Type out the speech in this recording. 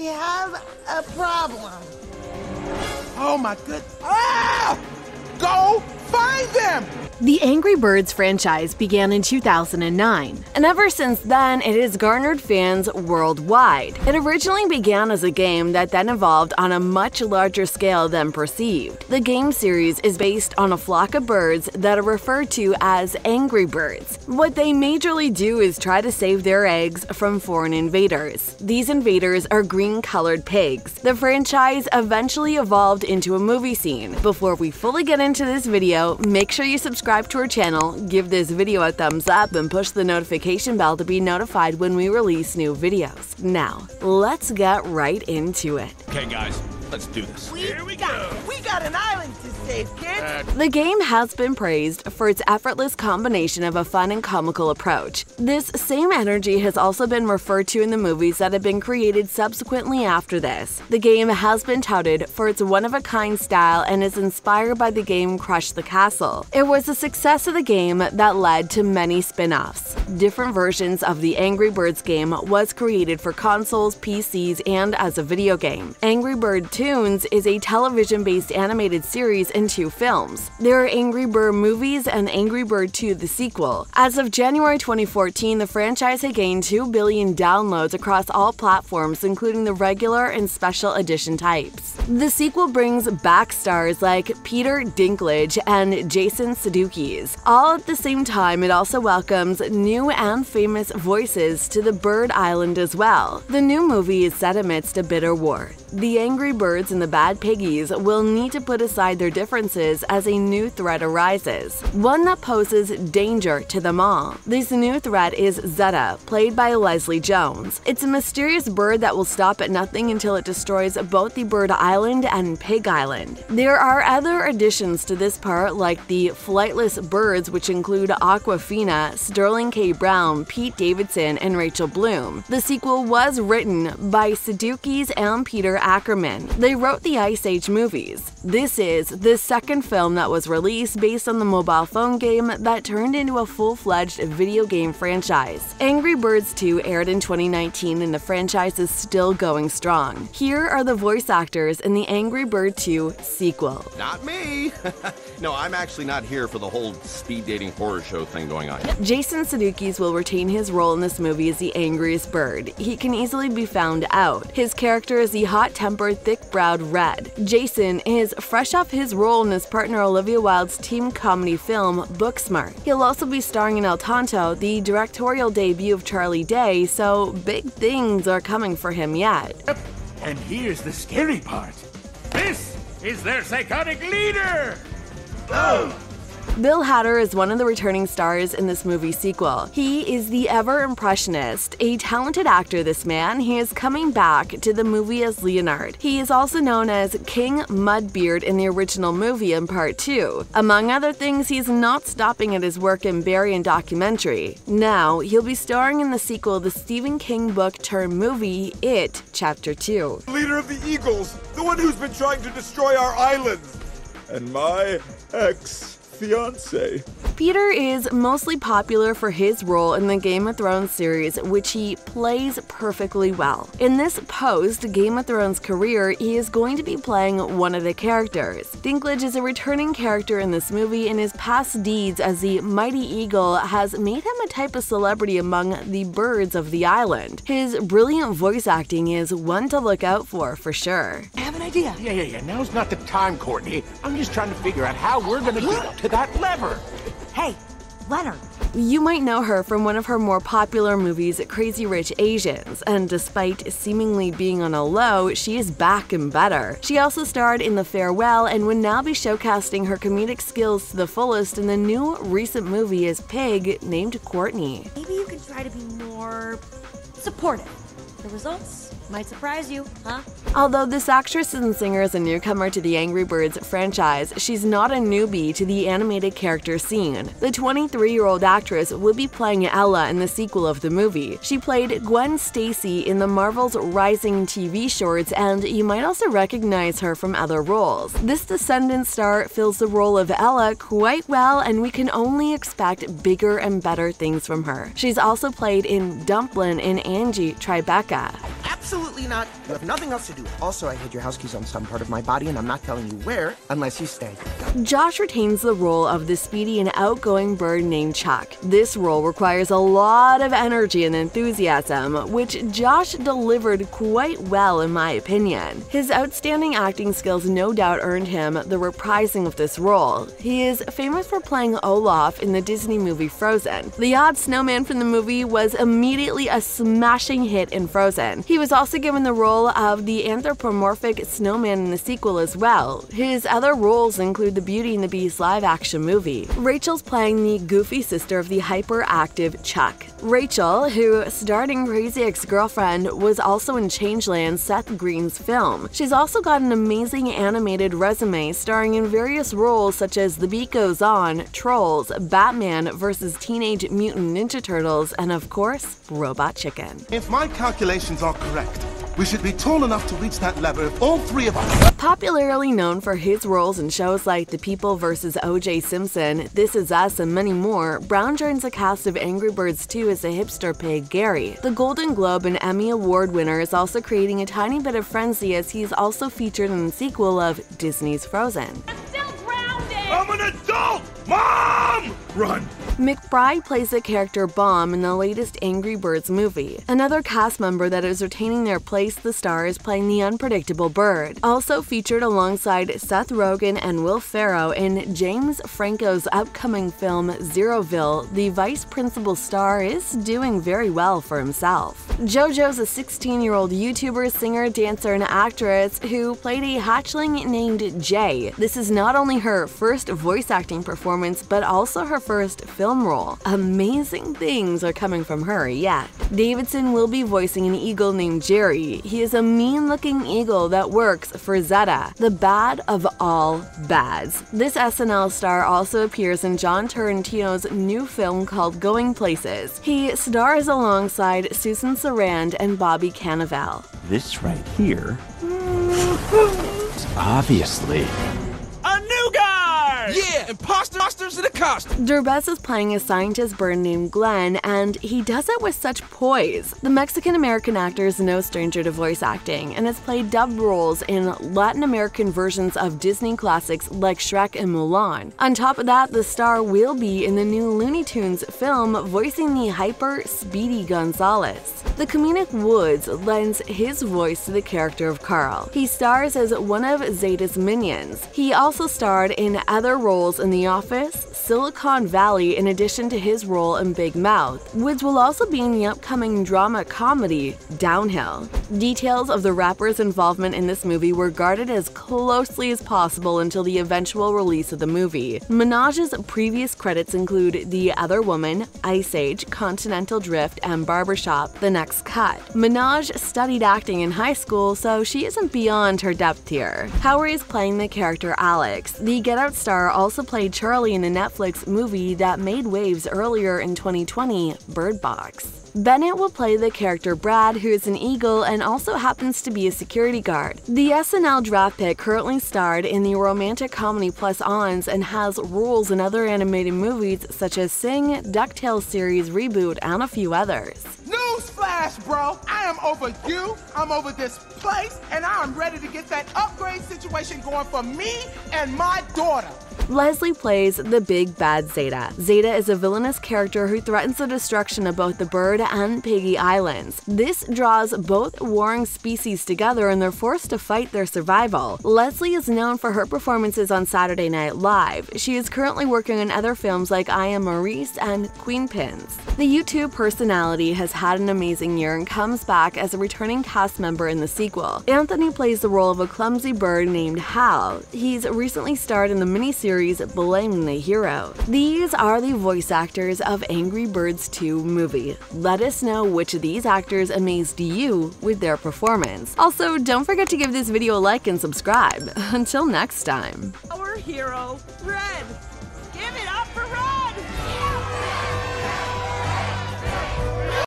We have a problem. Oh my goodness. Ah! Go find them! The Angry Birds franchise began in 2009, and ever since then, it has garnered fans worldwide. It originally began as a game that then evolved on a much larger scale than perceived. The game series is based on a flock of birds that are referred to as Angry Birds. What they majorly do is try to save their eggs from foreign invaders. These invaders are green-colored pigs. The franchise eventually evolved into a movie scene. Before we fully get into this video, make sure you subscribe to our channel, give this video a thumbs up, and push the notification bell to be notified when we release new videos. Now, let's get right into it. Okay, guys, let's do this. Here we go. We got an island to save, kids. The game has been praised for its effortless combination of a fun and comical approach. This same energy has also been referred to in the movies that have been created subsequently after this. The game has been touted for its one-of-a-kind style and is inspired by the game Crush the Castle. It was the success of the game that led to many spin-offs. Different versions of the Angry Birds game was created for consoles, PCs, and as a video game. Angry Bird Toons is a television-based animated series and 2 films. There are Angry Bird movies and Angry Bird 2 the sequel. As of January 2014, the franchise had gained 2 billion downloads across all platforms, including the regular and special edition types. The sequel brings back stars like Peter Dinklage and Jason Sudeikis. All at the same time, it also welcomes new and famous voices to the Bird Island as well. The new movie is set amidst a bitter war. The Angry Birds and the Bad Piggies will need to put aside their differences as a new threat arises, one that poses danger to them all. This new threat is Zeta, played by Leslie Jones. It's a mysterious bird that will stop at nothing until it destroys both the Bird Island and Pig Island. There are other additions to this part, like the flightless birds, which include Aquafina, Sterling K. Brown, Pete Davidson, and Rachel Bloom. The sequel was written by Sudeikis and Peter Ackerman. They wrote the Ice Age movies. This is the second film that was released based on the mobile phone game that turned into a full-fledged video game franchise. Angry Birds 2 aired in 2019 and the franchise is still going strong. Here are the voice actors in the Angry Bird 2 sequel. Not me! No, I'm actually not here for the whole speed dating horror show thing going on. Jason Sudeikis will retain his role in this movie as the angriest bird. He can easily be found out. His character is the hot-tempered, thick-browed Red. Jason is fresh off his role in his partner Olivia Wilde's teen comedy film Booksmart. He'll also be starring in El Tonto, the directorial debut of Charlie Day, so big things are coming for him yet. And here's the scary part. This is their psychotic leader! Oh! Billhatter is one of the returning stars in this movie sequel. He is the ever-impressionist, a talented actor this man. He is coming back to the movie as Leonard. He is also known as King Mudbeard in the original movie in Part 2. Among other things, he's not stopping at his work in Barry and documentary. Now, he'll be starring in the sequel, the Stephen King book-turned-movie, It, Chapter 2. Leader of the Eagles, the one who's been trying to destroy our islands, and my ex-fiance. Peter is mostly popular for his role in the Game of Thrones series, which he plays perfectly well. In this post-Game of Thrones career, he is going to be playing one of the characters. Dinklage is a returning character in this movie, and his past deeds as the Mighty Eagle has made him a type of celebrity among the birds of the island. His brilliant voice acting is one to look out for sure. I have an idea. Yeah. Now's not the time, Courtney. I'm just trying to figure out how we're gonna get up to that lever. Hey, Leonard. You might know her from one of her more popular movies, Crazy Rich Asians, and despite seemingly being on a low, she is back and better. She also starred in The Farewell and would now be showcasing her comedic skills to the fullest in the new recent movie as Pig named Courtney. Maybe you can try to be more supportive. The results might surprise you, huh? Although this actress and singer is a newcomer to the Angry Birds franchise, she's not a newbie to the animated character scene. The 23-year-old actress will be playing Ella in the sequel of the movie. She played Gwen Stacy in the Marvel's Rising TV shorts, and you might also recognize her from other roles. This Descendants star fills the role of Ella quite well, and we can only expect bigger and better things from her. She's also played in Dumplin' and Angie Tribeca. Absolutely not. You have nothing else to do. Also, I hid your house keys on some part of my body, and I'm not telling you where unless you stay. Josh retains the role of the speedy and outgoing bird named Chuck. This role requires a lot of energy and enthusiasm, which Josh delivered quite well in my opinion. His outstanding acting skills no doubt earned him the reprising of this role. He is famous for playing Olaf in the Disney movie Frozen. The odd snowman from the movie was immediately a smashing hit in Frozen. He was also given the role of the anthropomorphic snowman in the sequel as well. His other roles include the Beauty and the Beast live-action movie. Rachel's playing the goofy sister of the hyperactive Chuck. Rachel, who starred in Crazy Ex-Girlfriend, was also in Changeland, Seth Green's film. She's also got an amazing animated resume starring in various roles such as The Beat Goes On, Trolls, Batman vs. Teenage Mutant Ninja Turtles, and of course, Robot Chicken. If my calculations are correct, we should be tall enough to reach that lever if all three of us. Popularly known for his roles in shows like The People vs. O.J. Simpson, This Is Us, and many more, Brown joins the cast of Angry Birds 2 as the hipster pig Gary. The Golden Globe and Emmy Award winner is also creating a tiny bit of frenzy as he's also featured in the sequel of Disney's Frozen. I'm still grounded! I'm an adult! Mom! Run! McBride plays the character Bomb in the latest Angry Birds movie. Another cast member that is retaining their place the star is playing the unpredictable bird. Also featured alongside Seth Rogen and Will Ferrell in James Franco's upcoming film Zeroville, the vice principal star is doing very well for himself. Jojo's a 16-year-old YouTuber, singer, dancer, and actress who played a hatchling named Jay. This is not only her first voice acting performance, but also her first film role. Amazing things are coming from her yet. Davidson will be voicing an eagle named Jerry. He is a mean-looking eagle that works for Zeta, the bad of all bads. This SNL star also appears in John Tarantino's new film called Going Places. He stars alongside Susan Sarandon and Bobby Cannavale. This right here is obviously A new guy! Yeah, imposters in a costume. Derbez is playing a scientist bird named Glen, and he does it with such poise. The Mexican-American actor is no stranger to voice acting, and has played dubbed roles in Latin American versions of Disney classics like Shrek and Mulan. On top of that, the star will be in the new Looney Tunes film voicing the hyper Speedy Gonzales. The comedic Woods lends his voice to the character of Carl. He stars as one of Zeta's minions. He also starred in other roles in The Office, Silicon Valley, in addition to his role in Big Mouth. Woods will also be in the upcoming drama comedy Downhill. Details of the rapper's involvement in this movie were guarded as closely as possible until the eventual release of the movie. Minaj's previous credits include The Other Woman, Ice Age, Continental Drift, and Barbershop: The Next Cut. Minaj studied acting in high school, so she isn't beyond her depth here. Howery is playing the character Alex. The Get Out star also played Charlie in the Netflix movie that made waves earlier in 2020, Bird Box. Bennett will play the character Brad, who is an eagle and also happens to be a security guard. The SNL draft pick currently starred in the romantic comedy Plus Ons and has roles in other animated movies such as Sing, DuckTales series reboot, and a few others. Newsflash, bro! I am over you, I'm over this place, and I am ready to get that upgrade situation going for me and my daughter. Leslie plays the big bad Zeta. Zeta is a villainous character who threatens the destruction of both the Bird and Piggy Islands. This draws both warring species together and they're forced to fight their survival. Leslie is known for her performances on Saturday Night Live. She is currently working on other films like I Am Maurice and Queen Pins. The YouTube personality has had an amazing year and comes back as a returning cast member in the sequel. Anthony plays the role of a clumsy bird named Hal. He's recently starred in the miniseries Blaming the Hero. These are the voice actors of Angry Birds 2 movie. Let us know which of these actors amazed you with their performance. Also, don't forget to give this video a like and subscribe. Until next time. Our hero, Red.